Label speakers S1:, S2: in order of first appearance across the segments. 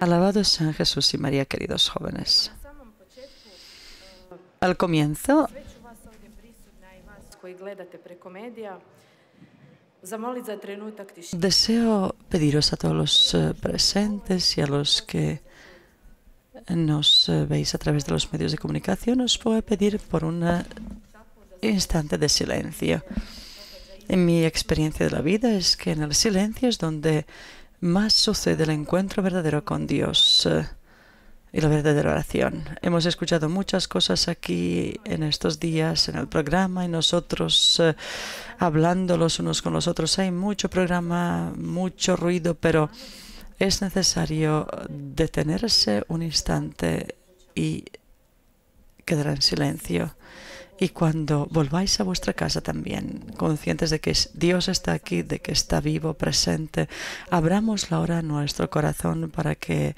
S1: Alabado sean Jesús y María, queridos jóvenes. Al comienzo, deseo pediros a todos los presentes y a los que nos veis a través de los medios de comunicación, os voy a pedir por un instante de silencio. En mi experiencia de la vida es que en el silencio es donde más sucede el encuentro verdadero con Dios y la verdadera oración. Hemos escuchado muchas cosas aquí en estos días en el programa y nosotros hablando los unos con los otros. Hay mucho programa, mucho ruido, pero es necesario detenerse un instante y quedar en silencio. Y cuando volváis a vuestra casa también, conscientes de que Dios está aquí, de que está vivo, presente, abramos ahora nuestro corazón para que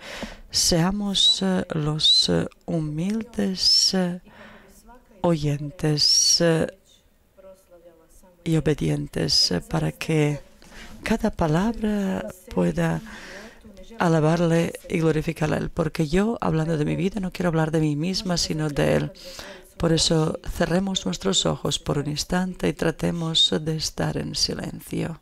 S1: seamos los humildes oyentes y obedientes para que cada palabra pueda alabarle y glorificarle a Él. Porque yo, hablando de mi vida, no quiero hablar de mí misma, sino de Él. Por eso cerremos nuestros ojos por un instante y tratemos de estar en silencio.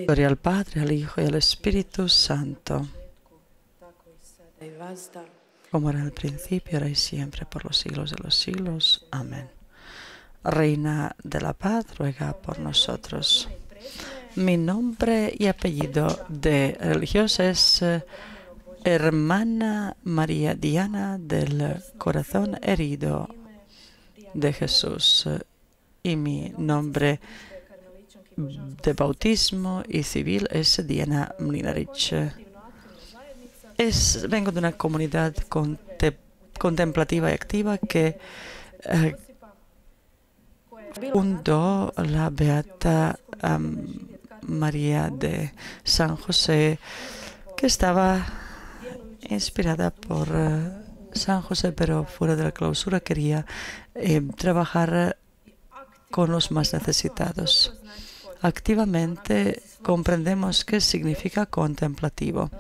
S1: Gloria al Padre, al Hijo y al Espíritu Santo, como era en el principio, ahora y siempre, por los siglos de los siglos. Amén. Reina de la paz, ruega por nosotros. Mi nombre y apellido de religiosa es Hermana María Diana del Corazón Herido de Jesús. Y mi nombre de bautismo y civil es Diana Mlinarić. Vengo de una comunidad contemplativa y activa que fundó la Beata María de San José, que estaba inspirada por San José, pero fuera de la clausura quería trabajar con los más necesitados. Activamente comprendemos qué significa contemplativo.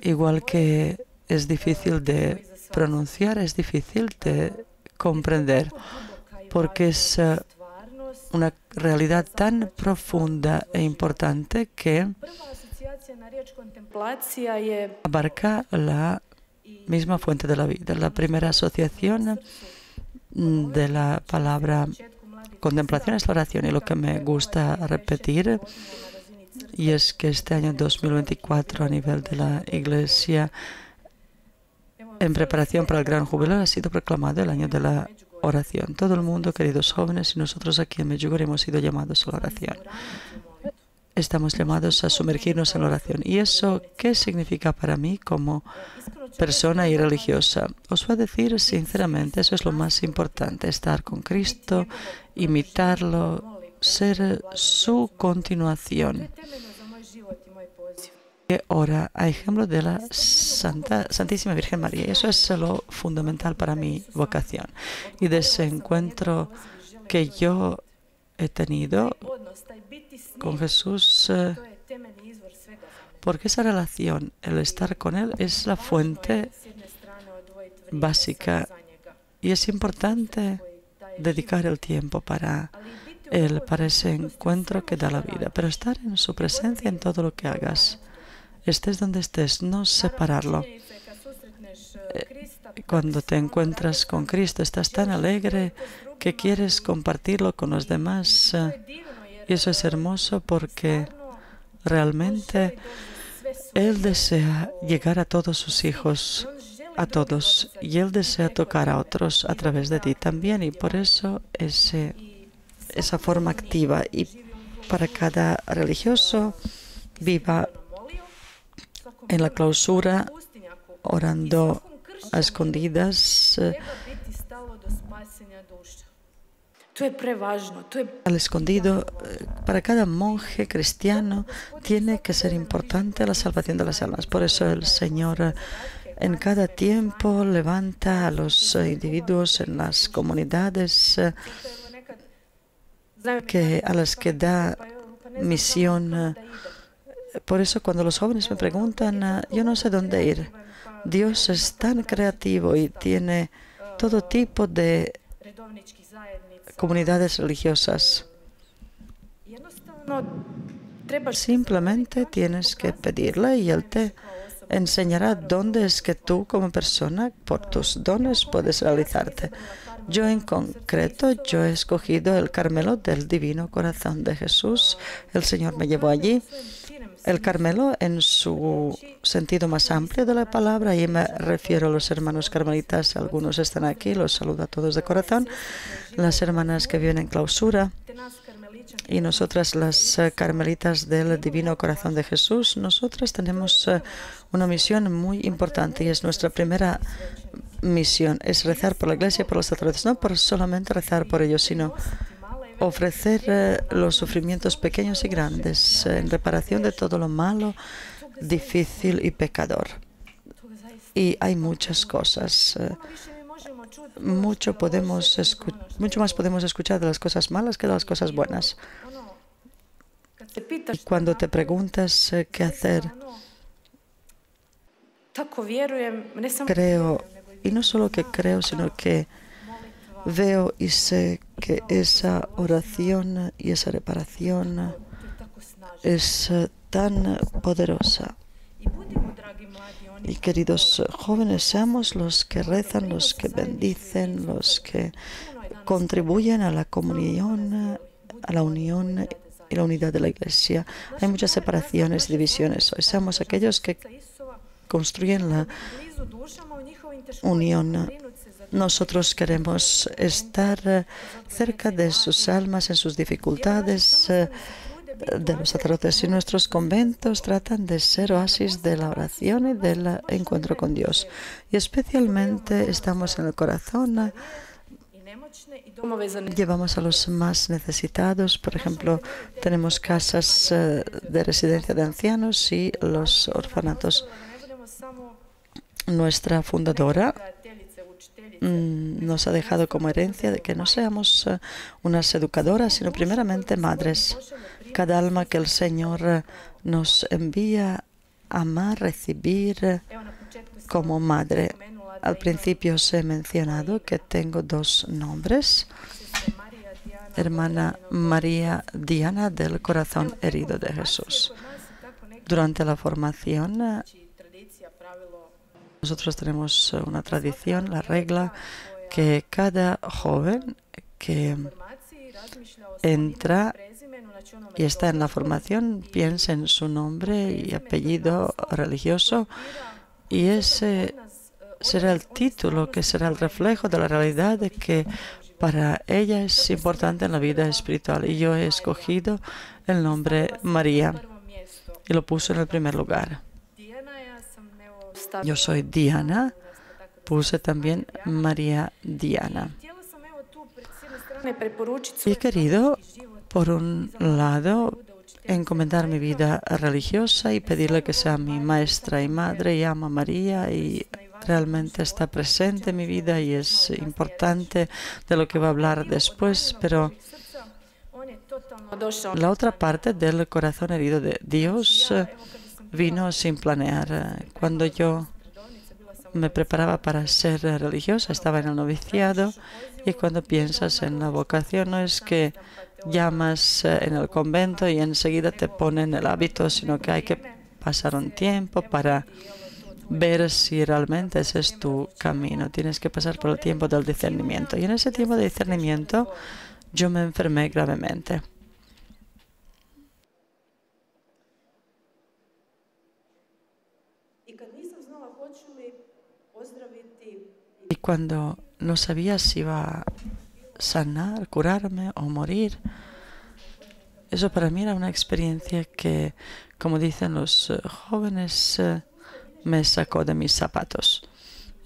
S1: Igual que es difícil de pronunciar, es difícil de comprender, porque es una realidad tan profunda e importante que abarca la misma fuente de la vida. La primera asociación de la palabra contemplación es la oración, y lo que me gusta repetir, y es que este año 2024 a nivel de la Iglesia, en preparación para el gran jubileo, ha sido proclamado el año de la oración. Todo el mundo, queridos jóvenes, y nosotros aquí en Medjugorje hemos sido llamados a la oración. Estamos llamados a sumergirnos en la oración. ¿Y eso qué significa para mí como persona y religiosa? Os voy a decir sinceramente, eso es lo más importante, estar con Cristo, imitarlo, ser su continuación. Ora a ejemplo de la Santísima Virgen María. Eso es lo fundamental para mi vocación. Y de ese encuentro que yo he tenido con Jesús, porque esa relación, el estar con Él, es la fuente básica y es importante dedicar el tiempo para Él, para ese encuentro que da la vida, pero estar en su presencia en todo lo que hagas, estés donde estés, no separarlo. Cuando te encuentras con Cristo, estás tan alegre que quieres compartirlo con los demás. Y eso es hermoso porque realmente Él desea llegar a todos sus hijos, a todos, y Él desea tocar a otros a través de ti también. Y por eso esa forma activa, y para cada religioso viva en la clausura, orando a escondidas, al escondido. Para cada monje cristiano tiene que ser importante la salvación de las almas. Por eso el Señor en cada tiempo levanta a los individuos en las comunidades a las que da misión. Por eso cuando los jóvenes me preguntan, yo no sé dónde ir. Dios es tan creativo y tiene todo tipo de comunidades religiosas. Simplemente tienes que pedirle y Él te enseñará dónde es que tú como persona, por tus dones, puedes realizarte. Yo en concreto, yo he escogido el Carmelo del Divino Corazón de Jesús. El Señor me llevó allí. El Carmelo en su sentido más amplio de la palabra, y me refiero a los hermanos carmelitas, algunos están aquí, los saludo a todos de corazón, las hermanas que viven en clausura, y nosotras las carmelitas del Divino Corazón de Jesús, nosotras tenemos una misión muy importante, y es nuestra primera misión, es rezar por la Iglesia y por los sacerdotes, no por solamente rezar por ellos, sino ofrecer los sufrimientos pequeños y grandes en reparación de todo lo malo, difícil y pecador. Y hay muchas cosas. Mucho más podemos escuchar de las cosas malas que de las cosas buenas. Y cuando te preguntas qué hacer, creo, y no solo que creo, sino que veo y sé que esa oración y esa reparación es tan poderosa. Y queridos jóvenes, seamos los que rezan, los que bendicen, los que contribuyen a la comunión, a la unión y la unidad de la Iglesia. Hay muchas separaciones y divisiones hoy. Seamos aquellos que construyen la unión. Nosotros queremos estar cerca de sus almas en sus dificultades, de los sacerdotes, y nuestros conventos tratan de ser oasis de la oración y del encuentro con Dios. Y especialmente estamos en el corazón, llevamos a los más necesitados. Por ejemplo, tenemos casas de residencia de ancianos y los orfanatos. Nuestra fundadora nos ha dejado como herencia de que no seamos unas educadoras, sino primeramente madres. Cada alma que el Señor nos envía, amar, recibir como madre. Al principio os he mencionado que tengo dos nombres. Hermana María Diana del Corazón Herido de Jesús. Durante la formación, nosotros tenemos una tradición, la regla, que cada joven que entra y está en la formación piensa en su nombre y apellido religioso, y ese será el título que será el reflejo de la realidad de que para ella es importante en la vida espiritual. Y yo he escogido el nombre María y lo puse en el primer lugar. Yo soy Diana, puse también María Diana. Y he querido, por un lado, encomendar mi vida religiosa y pedirle que sea mi maestra y madre, y amo a María y realmente está presente en mi vida y es importante de lo que va a hablar después, pero la otra parte del corazón herido de Dios vino sin planear. Cuando yo me preparaba para ser religiosa, estaba en el noviciado, y cuando piensas en la vocación no es que llamas en el convento y enseguida te ponen el hábito, sino que hay que pasar un tiempo para ver si realmente ese es tu camino. Tienes que pasar por el tiempo del discernimiento. Y en ese tiempo de discernimiento yo me enfermé gravemente. Y cuando no sabía si iba a sanar, curarme o morir, eso para mí era una experiencia que, como dicen los jóvenes, me sacó de mis zapatos.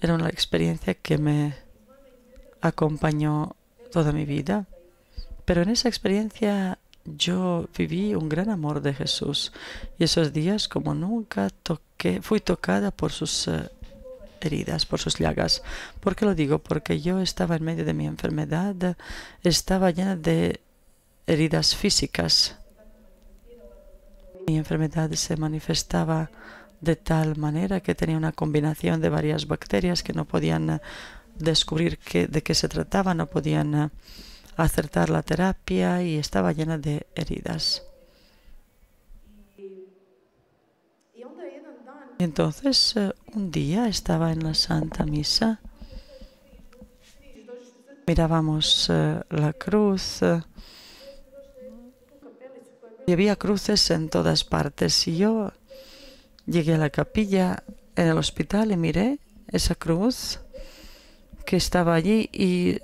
S1: Era una experiencia que me acompañó toda mi vida. Pero en esa experiencia yo viví un gran amor de Jesús. Y esos días, como nunca, fui tocada por sus heridas, por sus llagas. ¿Por qué lo digo? Porque yo estaba en medio de mi enfermedad, estaba llena de heridas físicas. Mi enfermedad se manifestaba de tal manera que tenía una combinación de varias bacterias que no podían descubrir de qué se trataba, no podían acertar la terapia y estaba llena de heridas. Y entonces, un día estaba en la Santa Misa, mirábamos la cruz y había cruces en todas partes. Y yo llegué a la capilla en el hospital y miré esa cruz que estaba allí y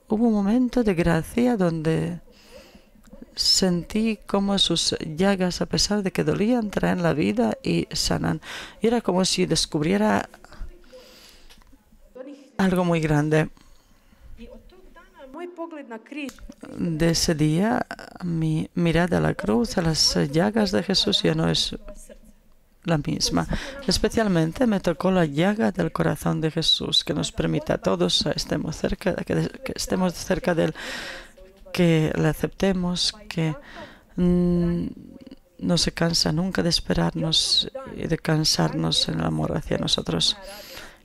S1: hubo un momento de gracia donde sentí como sus llagas, a pesar de que dolían, traen la vida y sanan. Y era como si descubriera algo muy grande. De ese día, mi mirada a la cruz, a las llagas de Jesús, ya no es la misma. Especialmente me tocó la llaga del corazón de Jesús, que nos permite a todos que estemos cerca de Él, que le aceptemos, que no se cansa nunca de esperarnos y de cansarnos en el amor hacia nosotros.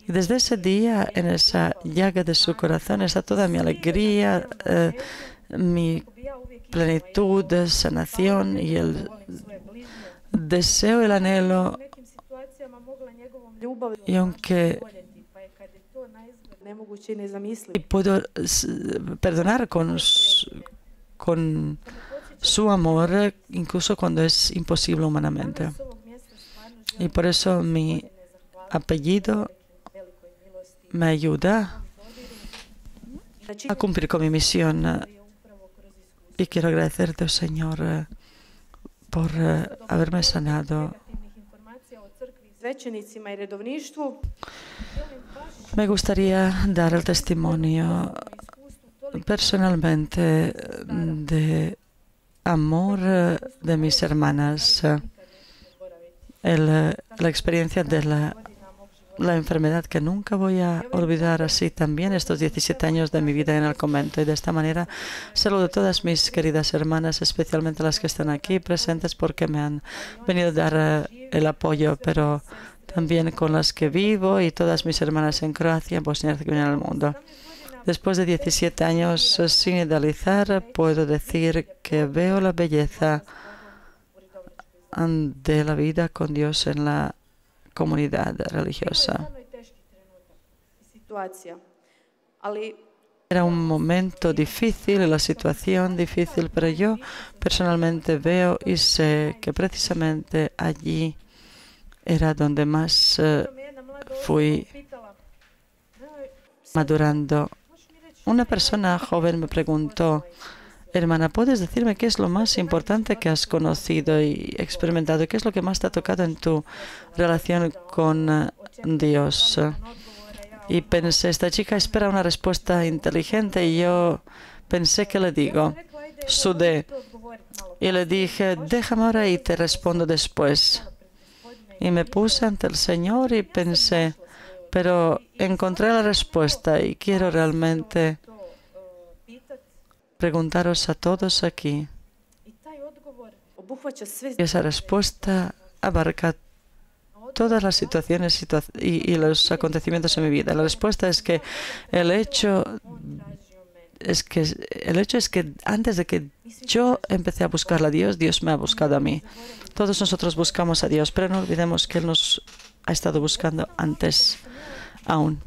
S1: Y desde ese día, en esa llaga de su corazón, está toda mi alegría, mi plenitud, sanación y el deseo, el anhelo. Y aunque puedo perdonar con su amor, incluso cuando es imposible humanamente. Y por eso mi apellido me ayuda a cumplir con mi misión. Y quiero agradecerte, Señor, por haberme sanado. Me gustaría dar el testimonio personalmente de amor de mis hermanas, la experiencia de la enfermedad que nunca voy a olvidar, así también estos 17 años de mi vida en el convento. Y de esta manera saludo a todas mis queridas hermanas, especialmente las que están aquí presentes porque me han venido a dar el apoyo, pero también con las que vivo y todas mis hermanas en Croacia, Bosnia y Herzegovina y en el mundo. Después de 17 años sin idealizar, puedo decir que veo la belleza de la vida con Dios en la comunidad religiosa. Era un momento difícil, la situación difícil, pero yo personalmente veo y sé que precisamente allí era donde más fui madurando. Una persona joven me preguntó: hermana, ¿puedes decirme qué es lo más importante que has conocido y experimentado? ¿Qué es lo que más te ha tocado en tu relación con Dios? Y pensé, esta chica espera una respuesta inteligente, y yo pensé, ¿qué le digo? Sudé y le dije: déjame ahora y te respondo después. Y me puse ante el Señor y pensé, pero encontré la respuesta y quiero realmente preguntaros a todos aquí. Y esa respuesta abarca todas las situaciones y los acontecimientos en mi vida. La respuesta es que el hecho es que antes de que yo empecé a buscar a Dios, Dios me ha buscado a mí. Todos nosotros buscamos a Dios, pero no olvidemos que Él nos ha estado buscando antes aún.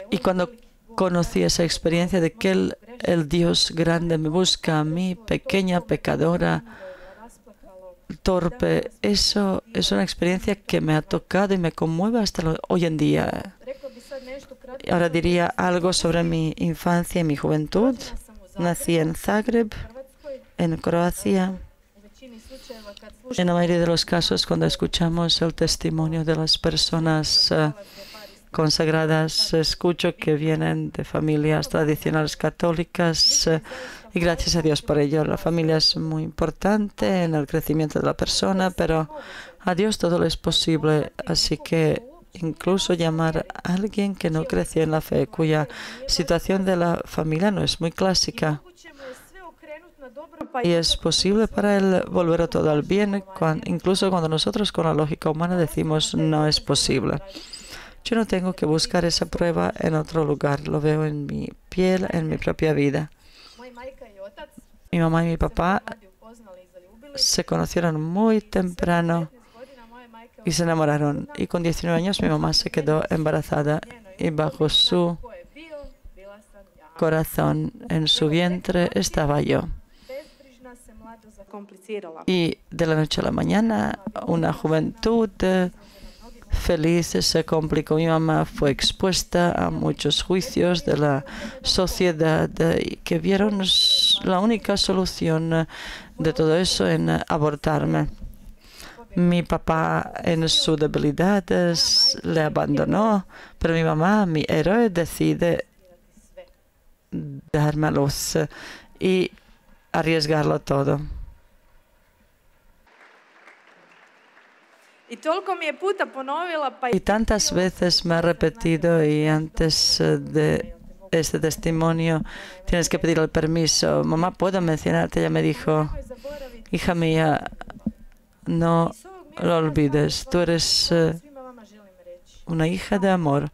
S1: Y cuando conocí esa experiencia de que el Dios grande me busca a mí, pequeña pecadora, torpe, eso es una experiencia que me ha tocado y me conmueve hasta hoy en día. Ahora diría algo sobre mi infancia y mi juventud. Nací en Zagreb, en Croacia. En la mayoría de los casos, cuando escuchamos el testimonio de las personas consagradas, escucho que vienen de familias tradicionales católicas y gracias a Dios por ello. La familia es muy importante en el crecimiento de la persona, pero a Dios todo le es posible. Así que incluso llamar a alguien que no creció en la fe, cuya situación de la familia no es muy clásica, y es posible para él volver todo al bien, incluso cuando nosotros con la lógica humana decimos no es posible. Yo no tengo que buscar esa prueba en otro lugar. Lo veo en mi piel, en mi propia vida. Mi mamá y mi papá se conocieron muy temprano y se enamoraron. Y con 19 años mi mamá se quedó embarazada y bajo su corazón, en su vientre, estaba yo. Y de la noche a la mañana, una juventud feliz se complicó. Mi mamá fue expuesta a muchos juicios de la sociedad que vieron la única solución de todo eso en abortarme. Mi papá, en su debilidad, le abandonó, pero mi mamá, mi héroe, decide darme a luz y arriesgarlo todo. Y tantas veces me ha repetido, y antes de este testimonio tienes que pedir el permiso. Mamá, ¿puedo mencionarte? Ella me dijo, hija mía, no lo olvides, tú eres una hija de amor.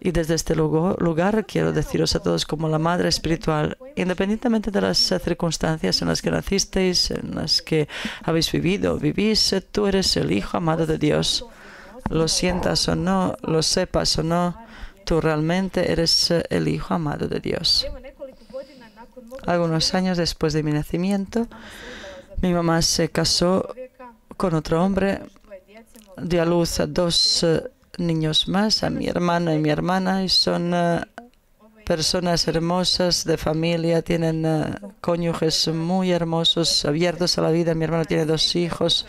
S1: Y desde este lugar quiero deciros a todos como la madre espiritual, independientemente de las circunstancias en las que nacisteis, en las que habéis vivido, vivís, tú eres el hijo amado de Dios. Lo sientas o no, lo sepas o no, tú realmente eres el hijo amado de Dios. Algunos años después de mi nacimiento, mi mamá se casó con otro hombre, dio a luz a 2 niños más, a mi hermano y mi hermana, y son personas hermosas de familia, tienen cónyuges muy hermosos, abiertos a la vida. Mi hermano tiene 2 hijos.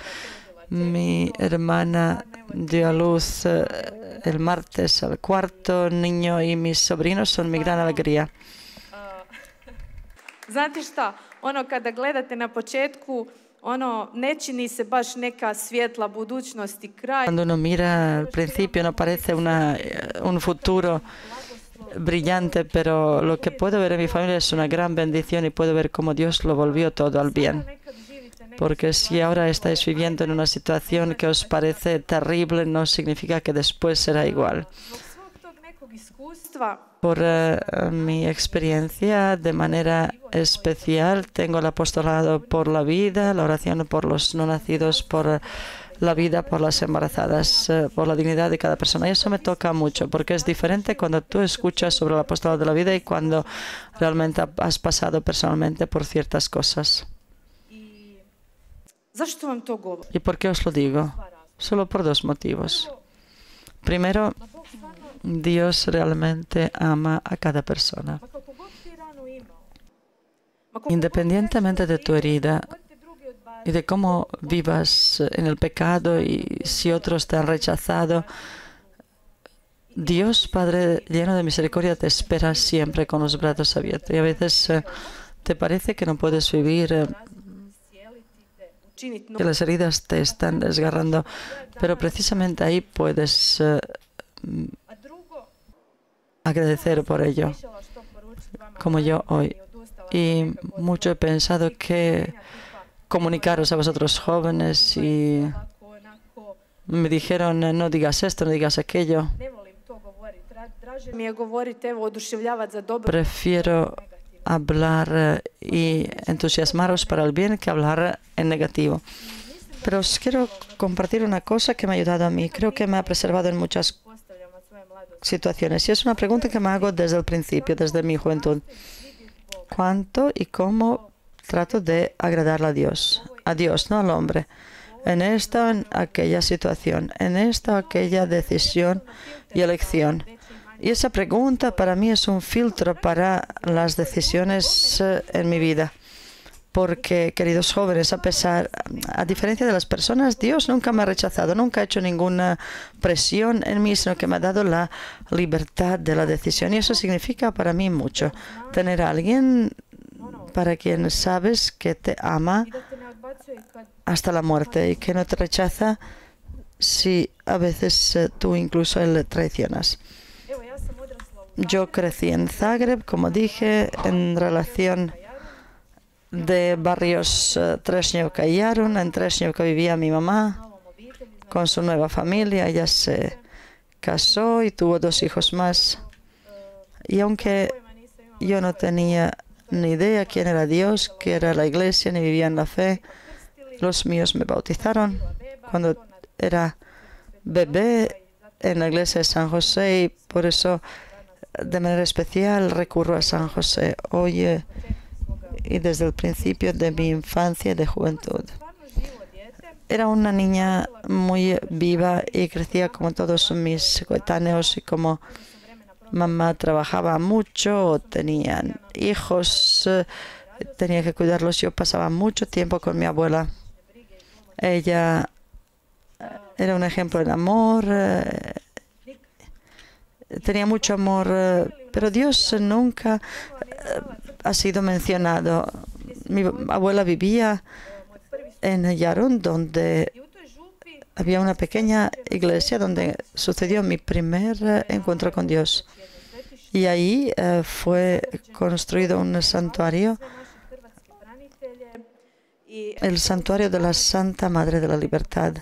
S1: Mi hermana dio a luz el martes al 4.º niño y mis sobrinos son mi gran alegría.
S2: Znate šta, kada gledate na početku, ne čini se baš neka svjetla budućnost i kraj.
S1: Cuando uno mira al principio no parece un futuro brillante, pero lo que puedo ver en mi familia es una gran bendición y puedo ver cómo Dios lo volvió todo al bien. Porque si ahora estáis viviendo en una situación que os parece terrible, no significa que después será igual. Por mi experiencia, de manera especial, tengo el apostolado por la vida, la oración por los no nacidos, por la vida, por las embarazadas, por la dignidad de cada persona. Y eso me toca mucho, porque es diferente cuando tú escuchas sobre el apostolado de la vida y cuando realmente has pasado personalmente por ciertas cosas. ¿Y por qué os lo digo? Solo por 2 motivos. Primero, Dios realmente ama a cada persona. Independientemente de tu herida y de cómo vivas en el pecado y si otros te han rechazado, Dios Padre lleno de misericordia te espera siempre con los brazos abiertos. Y a veces te parece que no puedes vivir, que las heridas te están desgarrando, pero precisamente ahí puedes agradecer por ello, como yo hoy. Y mucho he pensado que comunicaros a vosotros jóvenes y me dijeron, no digas esto, no digas aquello. Prefiero hablar y entusiasmaros para el bien que hablar en negativo. Pero os quiero compartir una cosa que me ha ayudado a mí. Creo que me ha preservado en muchas situaciones. Y es una pregunta que me hago desde el principio, desde mi juventud. ¿Cuánto y cómo trato de agradar a Dios? A Dios, no al hombre. En esta o en aquella situación, en esta o aquella decisión y elección. Y esa pregunta para mí es un filtro para las decisiones en mi vida. Porque, queridos jóvenes, a diferencia de las personas, Dios nunca me ha rechazado, nunca ha hecho ninguna presión en mí, sino que me ha dado la libertad de la decisión. Y eso significa para mí mucho. Tener a alguien para quien sabes que te ama hasta la muerte y que no te rechaza si a veces tú incluso le traicionas. Yo crecí en Zagreb, como dije, en relación de barrios Trešnjevka y Jarun. En Trešnjevka vivía mi mamá con su nueva familia. Ella se casó y tuvo 2 hijos más. Y aunque yo no tenía ni idea quién era Dios, qué era la iglesia, ni vivía en la fe, los míos me bautizaron cuando era bebé en la iglesia de San José, y por eso de manera especial recurro a San José hoy y desde el principio de mi infancia y de juventud. Era una niña muy viva y crecía como todos mis coetáneos, y como mamá trabajaba mucho, tenían hijos, tenía que cuidarlos, yo pasaba mucho tiempo con mi abuela. Ella era un ejemplo de amor, tenía mucho amor, pero Dios nunca ha sido mencionado. Mi abuela vivía en Jarun, donde había una pequeña iglesia donde sucedió mi primer encuentro con Dios. Y ahí fue construido un santuario, el Santuario de la Santa Madre de la Libertad.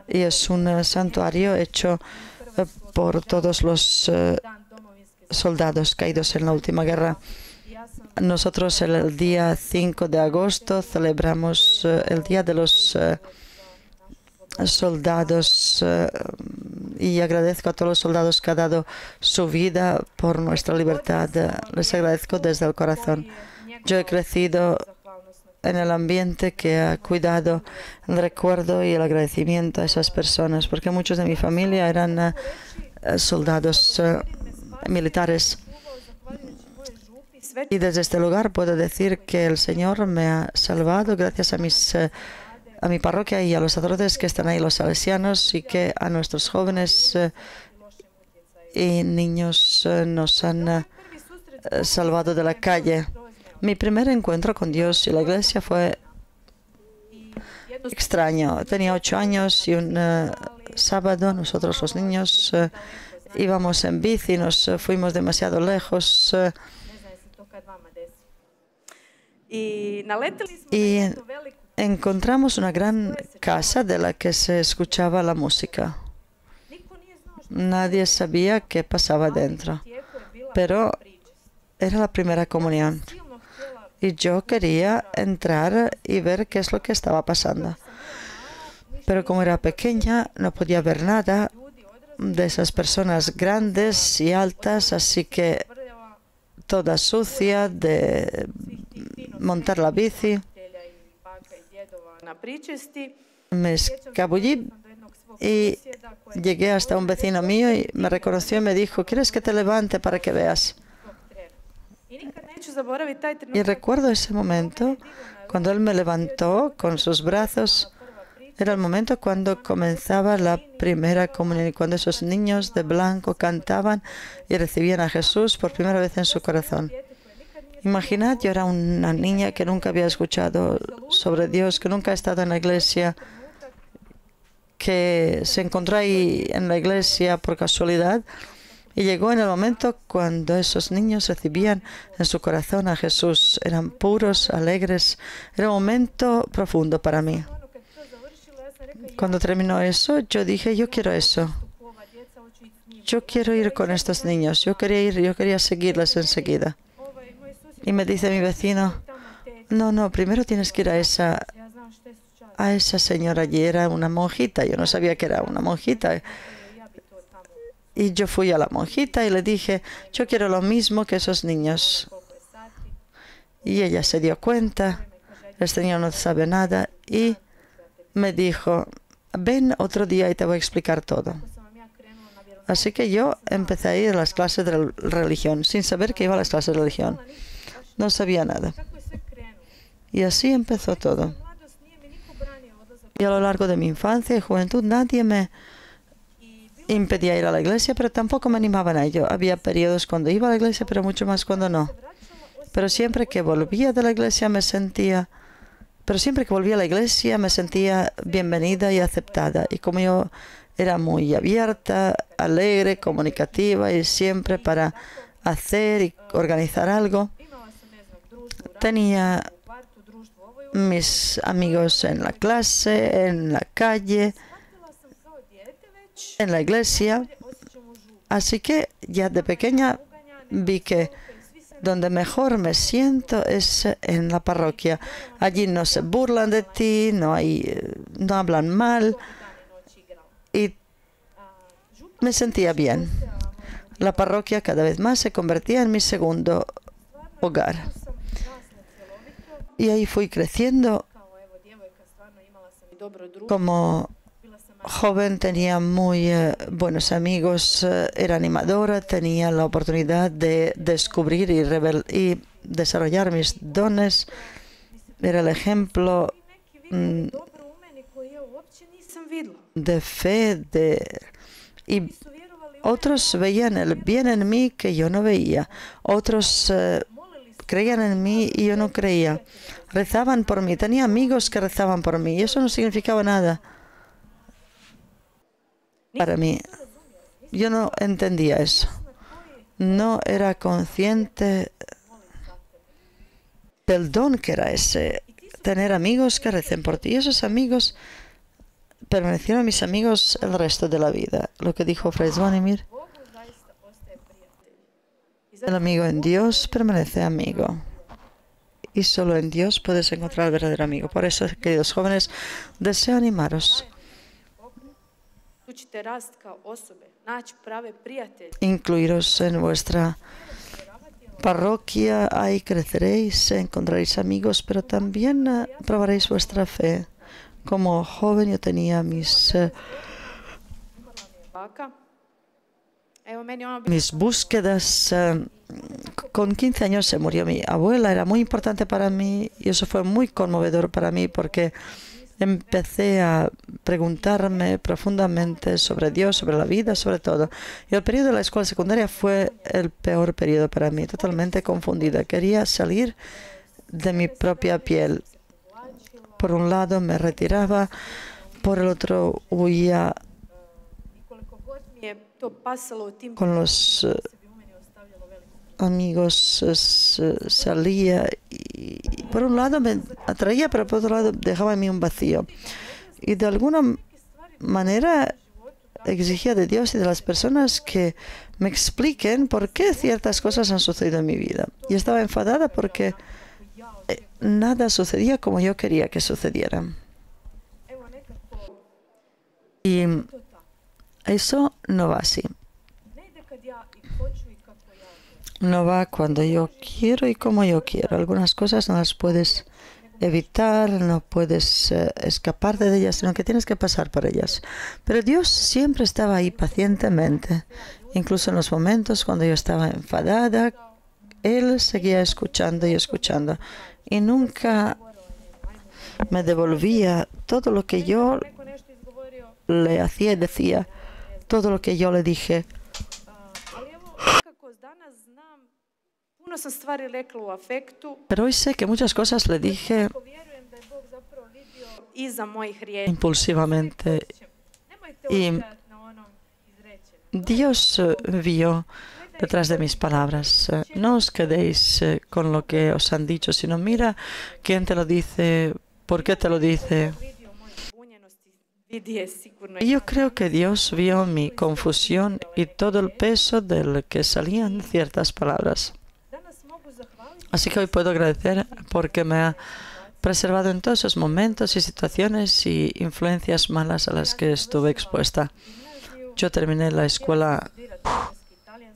S1: Y es un santuario hecho por todos los soldados caídos en la última guerra. Nosotros el día 5 de agosto celebramos el Día de los Soldados y agradezco a todos los soldados que han dado su vida por nuestra libertad. Les agradezco desde el corazón. Yo he crecido en el ambiente que ha cuidado el recuerdo y el agradecimiento a esas personas, porque muchos de mi familia eran soldados militares. Y desde este lugar puedo decir que el Señor me ha salvado gracias a mi parroquia y a los sacerdotes que están ahí, los salesianos, y que a nuestros jóvenes y niños nos han salvado de la calle. Mi primer encuentro con Dios y la iglesia fue extraño. Tenía 8 años y un sábado nosotros los niños íbamos en bici, nos fuimos demasiado lejos y encontramos una gran casa de la que se escuchaba la música. Nadie sabía qué pasaba dentro, pero era la primera comunión. Y yo quería entrar y ver qué es lo que estaba pasando. Pero como era pequeña, no podía ver nada de esas personas grandes y altas, así que toda sucia de montar la bici. Me escabullí y llegué hasta un vecino mío y me reconoció y me dijo: ¿quieres que te levante para que veas? Y recuerdo ese momento cuando él me levantó con sus brazos. Era el momento cuando comenzaba la primera comunión y cuando esos niños de blanco cantaban y recibían a Jesús por primera vez en su corazón. Imaginad, yo era una niña que nunca había escuchado sobre Dios, que nunca ha estado en la iglesia, que se encontró ahí en la iglesia por casualidad. Y llegó en el momento cuando esos niños recibían en su corazón a Jesús. Eran puros, alegres. Era un momento profundo para mí. Cuando terminó eso, yo dije: yo quiero eso. Yo quiero ir con estos niños. Yo quería seguirles enseguida. Y me dice mi vecino: no, primero tienes que ir a esa señora allí. Era una monjita. Yo no sabía que era una monjita. Y yo fui a la monjita y le dije: yo quiero lo mismo que esos niños. Y ella se dio cuenta, este niño no sabe nada, y me dijo: ven otro día y te voy a explicar todo. Así que yo empecé a ir a las clases de religión, sin saber que iba a las clases de religión. No sabía nada. Y así empezó todo. Y a lo largo de mi infancia y juventud nadie me impedía ir a la iglesia, pero tampoco me animaban a ello. Había periodos cuando iba a la iglesia, pero mucho más cuando no. Pero siempre que volvía de la iglesia me sentía bienvenida y aceptada. Y como yo era muy abierta, alegre, comunicativa y siempre para hacer y organizar algo, tenía mis amigos en la clase, en la calle, en la iglesia. Así que ya de pequeña vi que donde mejor me siento es en la parroquia. Allí no se burlan de ti, no hablan mal y me sentía bien. La parroquia cada vez más se convertía en mi segundo hogar. Y ahí fui creciendo. Como joven tenía muy buenos amigos, era animadora, tenía la oportunidad de descubrir y desarrollar mis dones. Era el ejemplo de fe, y otros veían el bien en mí que yo no veía. Otros creían en mí y yo no creía. Rezaban por mí. Tenía amigos que rezaban por mí y eso no significaba nada para mí. Yo no entendía eso. No era consciente del don que era ese. Tener amigos que recen por ti. Y esos amigos permanecieron mis amigos el resto de la vida. Lo que dijo Fray Zvonimir. El amigo en Dios permanece amigo. Y solo en Dios puedes encontrar al verdadero amigo. Por eso, queridos jóvenes, deseo animaros. Incluiros en vuestra parroquia, ahí creceréis, encontraréis amigos, pero también probaréis vuestra fe. Como joven yo tenía mis búsquedas. Con 15 años se murió mi abuela, era muy importante para mí y eso fue muy conmovedor para mí porque empecé a preguntarme profundamente sobre Dios, sobre la vida, sobre todo. Y el periodo de la escuela secundaria fue el peor periodo para mí, totalmente confundida. Quería salir de mi propia piel. Por un lado me retiraba, por el otro huía con los amigos, salía y por un lado me atraía, pero por otro lado dejaba en mí un vacío. Y de alguna manera exigía de Dios y de las personas que me expliquen por qué ciertas cosas han sucedido en mi vida. Y estaba enfadada porque nada sucedía como yo quería que sucediera. Y eso no va así. No va cuando yo quiero y como yo quiero. Algunas cosas no las puedes evitar, no puedes escapar de ellas, sino que tienes que pasar por ellas. Pero Dios siempre estaba ahí pacientemente. Incluso en los momentos cuando yo estaba enfadada, Él seguía escuchando y escuchando. Y nunca me devolvía todo lo que yo le hacía y decía, todo lo que yo le dije. Pero hoy sé que muchas cosas le dije impulsivamente. Y Dios vio detrás de mis palabras. No os quedéis con lo que os han dicho, sino mira quién te lo dice, por qué te lo dice. Y yo creo que Dios vio mi confusión y todo el peso del que salían ciertas palabras. Así que hoy puedo agradecer porque me ha preservado en todos esos momentos y situaciones y influencias malas a las que estuve expuesta. Yo terminé la escuela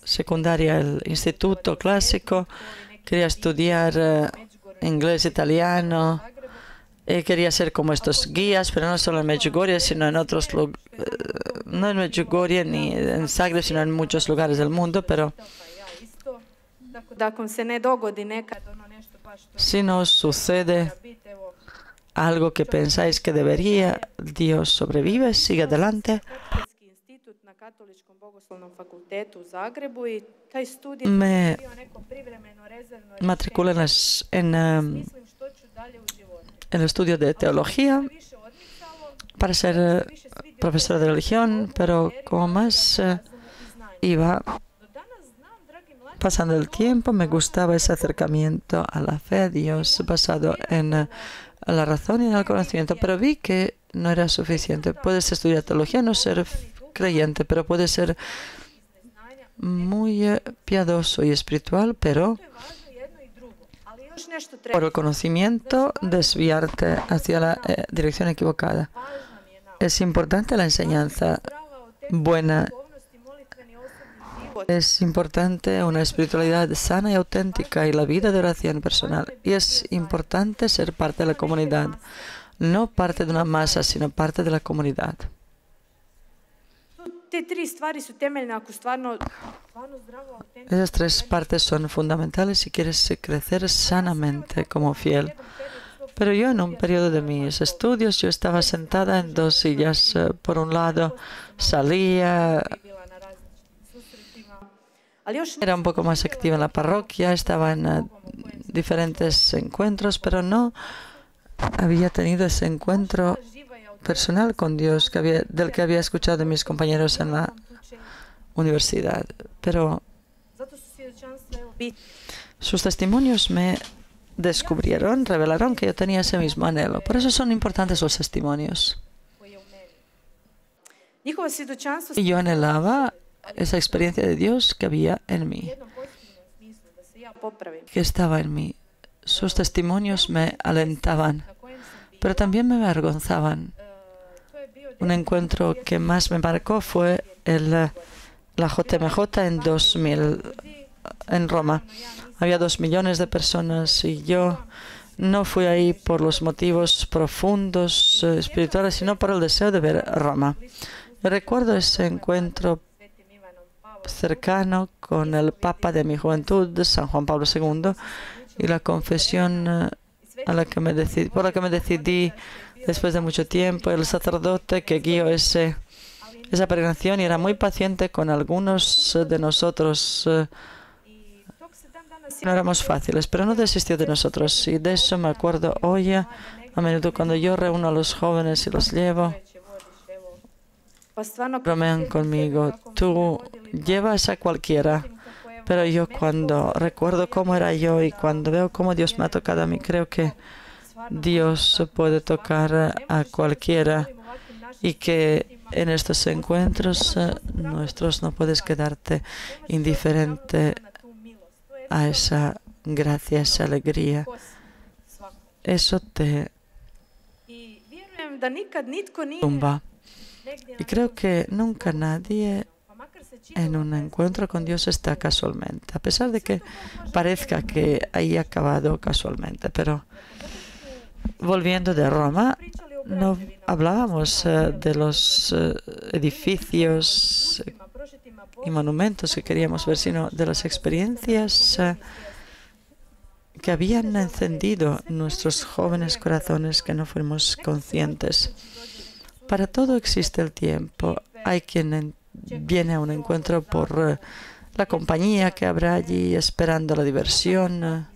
S1: secundaria, el instituto clásico, quería estudiar inglés, italiano, quería ser como estos guías, pero no solo en Medjugorje, sino en otros lugares, no en Medjugorje ni en Zagreb, sino en muchos lugares del mundo, pero Si no sucede algo que pensáis que debería, Dios sobrevive, sigue adelante.
S2: Katolski institut na Katoličkom bogoslovnom fakultetu u Zagrebu i taj studij
S1: Me
S2: je bio neko privremeno rezervno
S1: matriculé
S2: mislim što ću dalje u životu.
S1: en el estudio de teología
S2: Više odmicalo,
S1: para ser profesora de religión, pero como más iba
S2: do danas znam, dragi mladi,
S1: pasando el tiempo, me gustaba ese acercamiento a la fe de Dios basado en la razón y en el conocimiento, pero vi que no era suficiente. Puedes estudiar teología, no ser creyente, pero puedes ser muy piadoso y espiritual, pero
S2: to je važno jedno i drugo. Ali još nešto
S1: por
S2: treba.
S1: el conocimiento desviarte hacia la dirección equivocada.
S2: Važna mi je nauka.
S1: Es importante la enseñanza
S2: Zdrava, autentična
S1: buena.
S2: duhovnost i molitveni osobni život.
S1: Es importante una espiritualidad sana y auténtica y la vida de oración personal. Y es importante ser parte de la comunidad. No parte de una masa, sino parte de la comunidad.
S2: Te tri stvari su temeljne ako stvarno zdravo, autentično.
S1: Esas tres partes son fundamentales si quieres crecer sanamente como fiel. Pero yo en un periodo de mis estudios, yo estaba sentada en dos sillas. Por un lado, salía,
S2: Bila na različitim susretima. Ali još
S1: era un poco más activa en la parroquia, estaba en diferentes encuentros, pero no había tenido ese encuentro
S2: živa je
S1: personal con Dios del que había escuchado de mis compañeros en la universidad. Pero
S2: zato su svjedočanstva evo bitne.
S1: sus testimonios me descubrieron, revelaron que yo tenía ese mismo anhelo. Por eso son importantes los testimonios.
S2: koji je u meni. Njihovo svjedočanstvo
S1: Y yo anhelaba esa experiencia de Dios que había en mí,
S2: u jednom pozitivnom smislu, da se ja popravim,
S1: que estaba en mí. Sus testimonios me alentaban,
S2: na kojem sam bila.
S1: pero también me avergonzaban.
S2: To je bio
S1: Un encuentro que más me marcó fue la JMJ en 2000 en Roma. Había 2 millones de personas y yo no fui ahí por los motivos profundos espirituales, sino por el deseo de ver Roma. Yo recuerdo ese encuentro
S2: Svetim Ivanom Pavlom
S1: cercano con el Papa de mi juventud, San Juan Pablo II, y la confesión por la que me decidí después de mucho tiempo. El sacerdote que guió esa peregrinación y era muy paciente con algunos de nosotros.
S2: i tog se dan danas
S1: No éramos fáciles, pero no desistió de nosotros. Y de eso me acuerdo hoy, a menudo cuando yo reúno a los jóvenes y los llevo,
S2: veće vodiš, evo. Pa stvarno
S1: bromean conmigo. Tú llevas a cualquiera. Pero yo cuando recuerdo cómo era yo y cuando veo cómo Dios me ha tocado a mí, creo que Dios puede tocar a cualquiera y que en estos encuentros nuestros no puedes quedarte indiferente
S2: na tu milost. To je
S1: a esa gracia, esa alegría.
S2: kos svako.
S1: Eso te
S2: I vjerujem da nikad nitko nije
S1: tumba.
S2: negdje
S1: Y creo que nunca nadie
S2: pa makar se
S1: en
S2: činilo
S1: un encuentro con Dios está casualmente, a pesar de que parezca que haya acabado casualmente. Pero volviendo de Roma,
S2: pričali o
S1: no
S2: građevinama,
S1: hablábamos de los edificios
S2: putima, prožetima
S1: y monumentos que queríamos ver, sino de las experiencias que habían encendido nuestros jóvenes corazones que no fuimos conscientes. Para todo existe el tiempo. Hay quien viene a un encuentro por la compañía que habrá allí, esperando la diversión.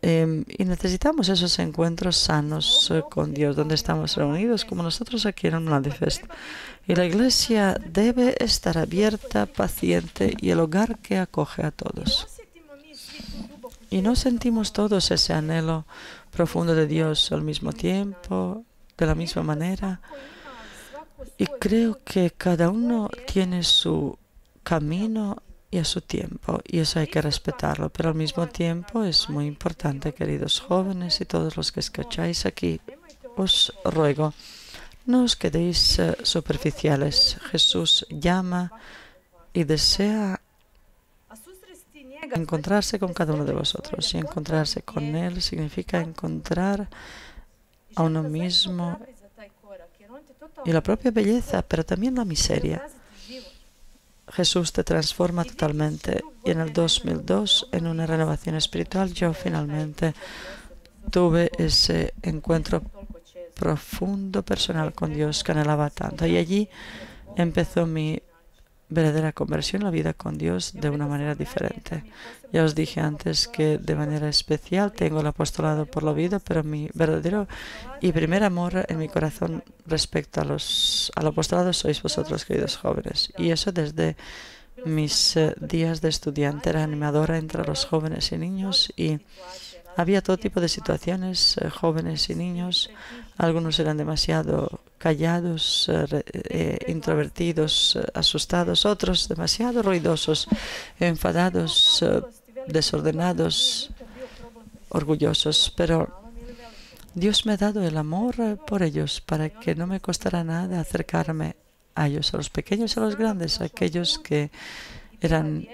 S1: Y necesitamos esos encuentros sanos con Dios, donde estamos reunidos como nosotros aquí en un manifest. Y la Iglesia debe estar abierta, paciente y el hogar que acoge a todos.
S2: osjetimo mi svi tu duboku
S1: Y no sentimos todos ese anhelo profundo de Dios al mismo tiempo, de la misma manera.
S2: ko ima svako
S1: Y creo que cada uno tiene su camino y a su tiempo, y eso hay que respetarlo. Pero al mismo tiempo es muy importante, queridos jóvenes y todos los que escucháis aquí, os ruego, no os quedéis superficiales. Jesús llama y desea
S2: a susresti njega
S1: encontrarse con cada uno de vosotros. Y encontrarse con Él significa encontrar a uno mismo
S2: za taj korak, jer on te totalno
S1: y la propia belleza, pero también la miseria.
S2: izraziti život.
S1: Jesús te transforma totalmente. Y en el 2002, en una renovación espiritual, yo finalmente tuve ese encuentro profundo, personal con Dios que anhelaba tanto. Y allí empezó mi verdadera conversión, la vida con Dios de una manera diferente. Ya os dije antes que de manera especial tengo el apostolado por la vida, pero mi verdadero y primer amor en mi corazón respecto al apostolado sois vosotros, queridos jóvenes. Y eso desde mis días de estudiante. Era animadora entre los jóvenes y niños y había todo tipo de situaciones, jóvenes y niños. Algunos eran demasiado callados, introvertidos, asustados. Otros demasiado ruidosos, enfadados, desordenados, orgullosos. Pero Dios me ha dado el amor por ellos para que no me costara nada acercarme a ellos, a los pequeños y a los grandes, a aquellos que eran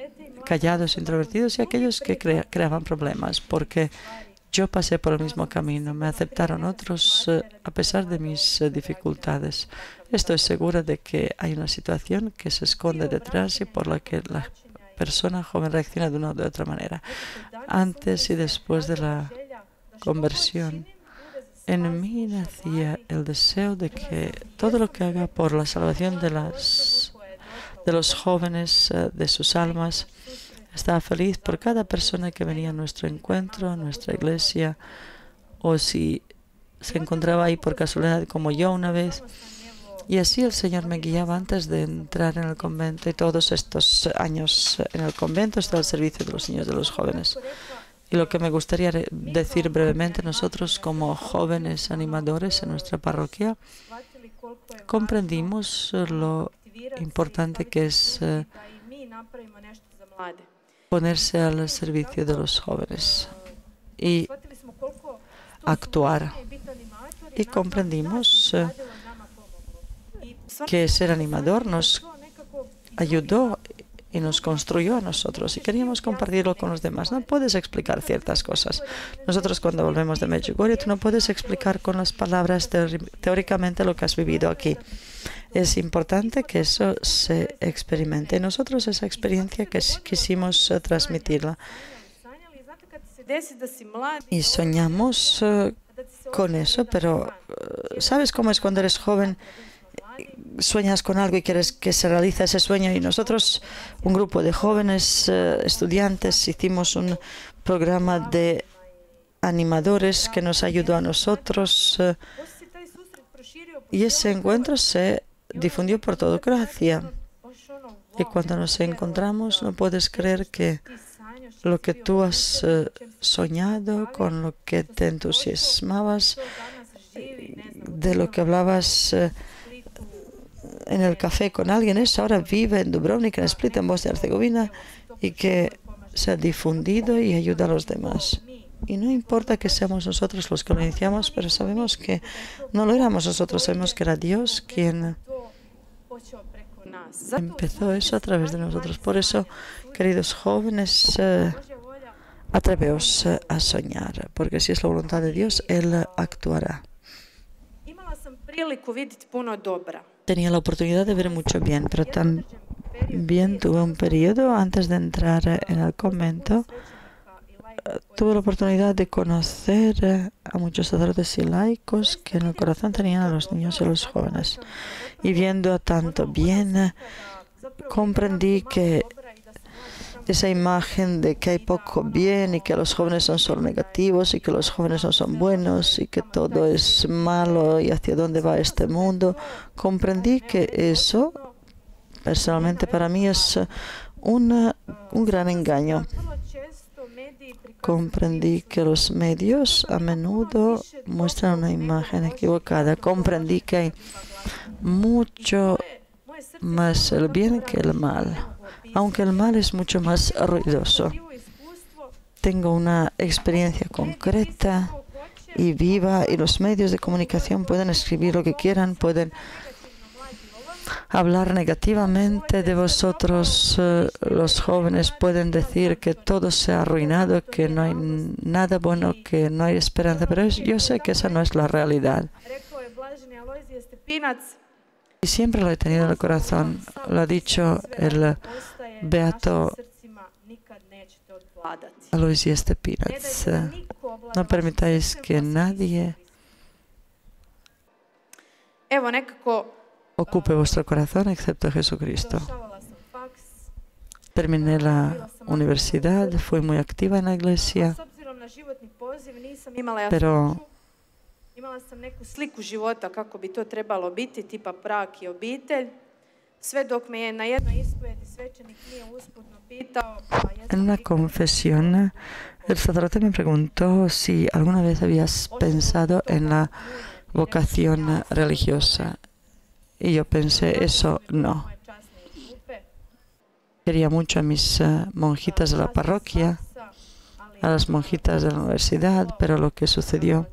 S1: callados, introvertidos y aquellos que creaban problemas, porque yo pasé por el mismo camino. Me aceptaron otros a pesar de mis dificultades. Estoy segura de que hay una situación que se esconde detrás y por la que la persona joven reacciona de una u otra manera. Antes y después de la conversión, en mí nacía el deseo de que todo lo que haga por la salvación de los jóvenes, de sus almas. Estaba feliz por cada persona que venía a nuestro encuentro, a nuestra iglesia, o si se encontraba ahí por casualidad como yo una vez. Y así el Señor me guiaba antes de entrar en el convento, y todos estos años en el convento está al servicio de los niños, de los jóvenes. Y lo que me gustaría decir brevemente, nosotros como jóvenes animadores en nuestra parroquia comprendimos lo importante que es ponerse al servicio de los jóvenes y actuar. Y comprendimos que ser animador nos ayudó y nos construyó a nosotros, y queríamos compartirlo con los demás. No puedes explicar ciertas cosas. Nosotros cuando volvemos de Medjugorje, tú no puedes explicar con las palabras teóricamente lo que has vivido aquí. Es importante que eso se experimente. Nosotros esa experiencia que quisimos transmitirla. Y soñamos con eso, pero ¿sabes cómo es cuando eres joven? Sueñas con algo y quieres que se realice ese sueño, y nosotros, un grupo de jóvenes estudiantes, hicimos un programa de animadores que nos ayudó a nosotros y ese encuentro se difundió por toda Croacia. Y cuando nos encontramos, no puedes creer que lo que tú has soñado, con lo que te entusiasmabas, de lo que hablabas en el café con alguien, eso ahora vive en Dubrovnik, en Split, en Bosnia y Herzegovina, y que se ha difundido y ayuda a los demás. Y no importa que seamos nosotros los que lo iniciamos, pero sabemos que no lo éramos nosotros, sabemos que era Dios quien empezó eso a través de nosotros. Por eso, queridos jóvenes, atreveos a soñar, porque si es la voluntad de Dios, Él actuará. Tenía la oportunidad de ver mucho bien, pero también tuve un periodo antes de entrar en el convento. Tuve la oportunidad de conocer a muchos sacerdotes y laicos que en el corazón tenían a los niños y a los jóvenes. Y viendo tanto bien, comprendí que esa imagen de que hay poco bien y que los jóvenes son solo negativos y que los jóvenes no son buenos y que todo es malo y hacia dónde va este mundo, comprendí que eso, personalmente para mí, es un gran engaño. Comprendí que los medios a menudo muestran una imagen equivocada. Comprendí que hay mucho más el bien que el mal, aunque el mal es mucho más ruidoso. Tengo una experiencia concreta y viva, y los medios de comunicación pueden escribir lo que quieran, pueden hablar negativamente de vosotros, los jóvenes pueden decir que todo se ha arruinado, que no hay nada bueno, que no hay esperanza, pero yo sé que esa no es la realidad. Y siempre lo he tenido en el corazón. Lo ha dicho el beato Alojzije Stepinac. No permitáis que nadie
S2: Evo nekako
S1: ocupe vuestro corazón excepto Jesucristo. Terminé la universidad, fui muy activa en la iglesia,
S2: s obzirom na životni poziv nisam imala
S1: pero
S2: imala sam neku sliku života kako bi to trebalo biti, tipa brak i obitelj. Sve dok me je na jednoj ispovedi svećenik nije usputno pitao,
S1: en una confesión el sacerdote me preguntó si alguna vez habías pensado en la vocación religiosa. Y yo pensé, eso no. Quería mucho a mis monjitas de la parroquia, a las monjitas de la universidad, pero lo que sucedió,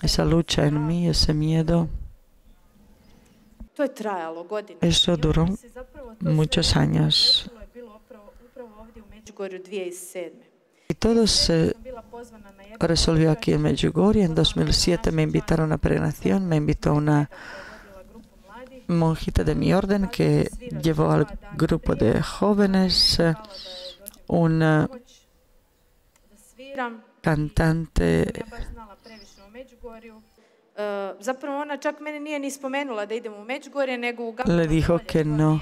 S1: esa lucha en mí, ese miedo, eso duró muchos años. Y todo se resolvió aquí en Medjugorje. En 2007 me invitaron a una peregrinación, me invitó una monjita de mi orden que llevó al grupo de jóvenes, un cantante. Le dijo que no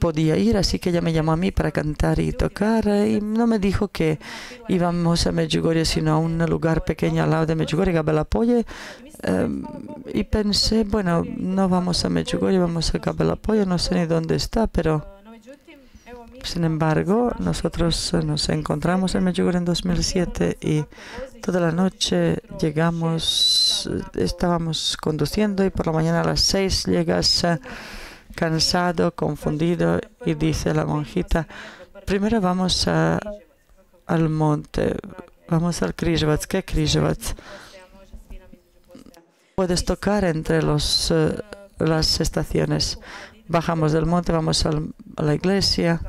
S1: podía ir, así que ella me llamó a mí para cantar y tocar, y no me dijo que íbamos a Medjugorje, sino a un lugar pequeño al lado de Medjugorje, Gabelapoje, y pensé, bueno, no vamos a Medjugorje, vamos a Gabelapoje, no sé ni dónde está, pero sin embargo, nosotros nos encontramos en Medjugorje en 2007 y toda la noche llegamos, estábamos conduciendo y por la mañana a las 6 llegas cansado, confundido, y dice la monjita, primero vamos al monte, vamos al Križevac. ¿Qué Križevac? Puedes tocar entre las estaciones. Bajamos del monte, vamos a la iglesia,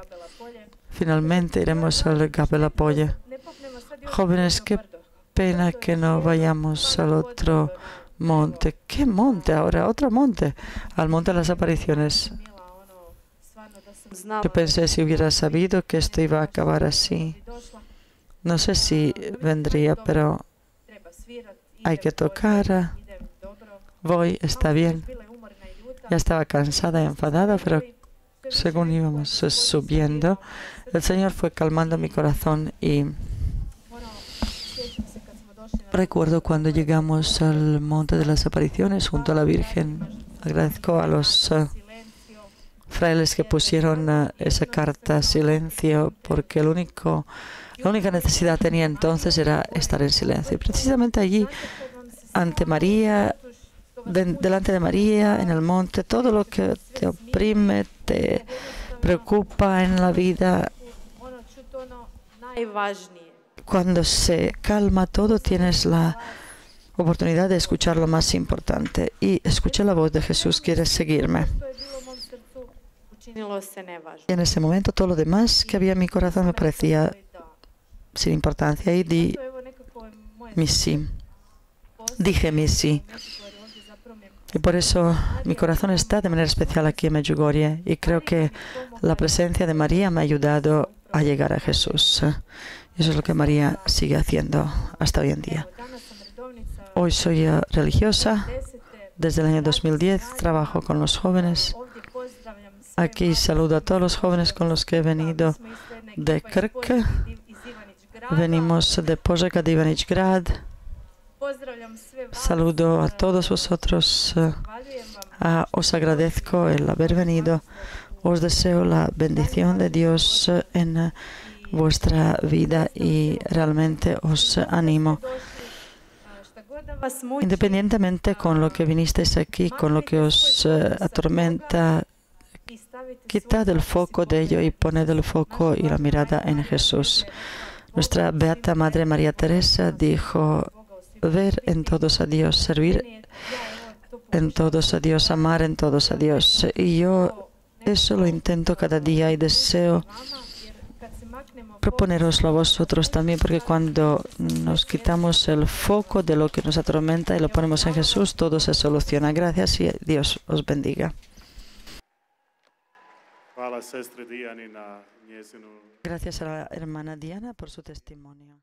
S1: finalmente iremos al Gabelapoje. Jóvenes, qué pena que no vayamos al otro monte. ¿Qué monte ahora? ¿Otro monte? Al monte de las apariciones. Yo pensé, si hubiera sabido que esto iba a acabar así, no sé si vendría, pero hay que tocar. Voy, está bien. Ya estaba cansada y enfadada, pero según íbamos subiendo, el Señor fue calmando mi corazón y recuerdo cuando llegamos al Monte de las Apariciones junto a la Virgen. Agradezco a los frailes que pusieron esa carta silencio, porque la única necesidad que tenía entonces era estar en silencio. Y precisamente allí, ante María, delante de María, en el monte, todo lo que te oprime, te preocupa en la vida, cuando se calma todo, tienes la oportunidad de escuchar lo más importante. Y escuché la voz de Jesús, ¿quieres seguirme? Y en ese momento todo lo demás que había en mi corazón me parecía sin importancia y di mi sí. Dije mi sí. Y por eso mi corazón está de manera especial aquí en Medjugorje, y creo que la presencia de María me ha ayudado a llegar a Jesús. Y eso es lo que María sigue haciendo hasta hoy en día. Hoy soy religiosa. Desde el año 2010 trabajo con los jóvenes. Aquí saludo a todos los jóvenes con los que he venido de Krk. Venimos de Požega, de Ivanić Grad. Saludo a todos vosotros. Os agradezco el haber venido. Os deseo la bendición de Dios en vuestra vida y realmente os animo. Independientemente con lo que vinisteis aquí, con lo que os atormenta, quitad el foco de ello y poned el foco y la mirada en Jesús. Nuestra Beata Madre María Teresa dijo: ver en todos a Dios, servir en todos a Dios, amar en todos a Dios. Y yo eso lo intento cada día y deseo proponeroslo a vosotros también, porque cuando nos quitamos el foco de lo que nos atormenta y lo ponemos en Jesús, todo se soluciona. Gracias y Dios os bendiga. Gracias a la hermana Diana por su testimonio.